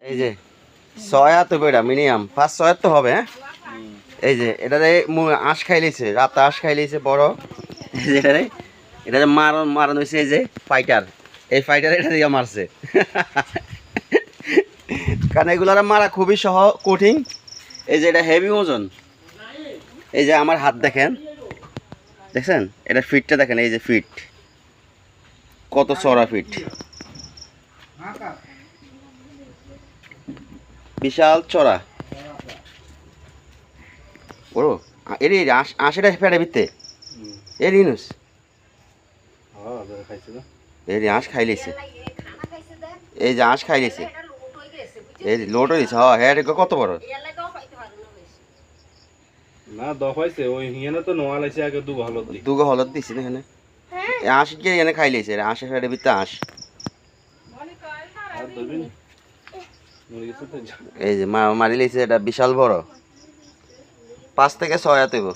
এই যে 6 হাত হবে এটা মিনিমাম 5-6 হাত তো হবে। হ্যাঁ এই যে এটারে আঁশ খাইলেছে রাতে আঁশ খাইলেছে বড়। এই যে এটারে মারণ হয়েছে। এই যে ফাইটার এই ফাইটার এটা দিয়ে মারছে। কারণ এগুলার মারা খুবই কঠিন। এই যে এটা হেভি ওজন। এই যে আমার হাত দেখেন, দেখছেন এটা ফিটটা দেখেন। এই যে ফিট কত চড়া ফিট, বিশাল চড়া বড়। এরি আশিটা ফেটে ভিত্তে এর ইনুস এর আঁশ খাইলেছে। এই যে আঁশ খাইলেছে এই লোড হয়েছে। হ্যাঁ কত বড় না দফাইছে ওই হিয়ানে তো নোয়া লাইছে আগে দুগো হলদ দিছি এখানে। আঁশ গিয়ে এখানে খাইলেছে আঁশে ফেটে ভিত্তে আঁশ। এই যে মারি লেছে এটা বিশাল বড় 5 থেকে 6 হাত হইব।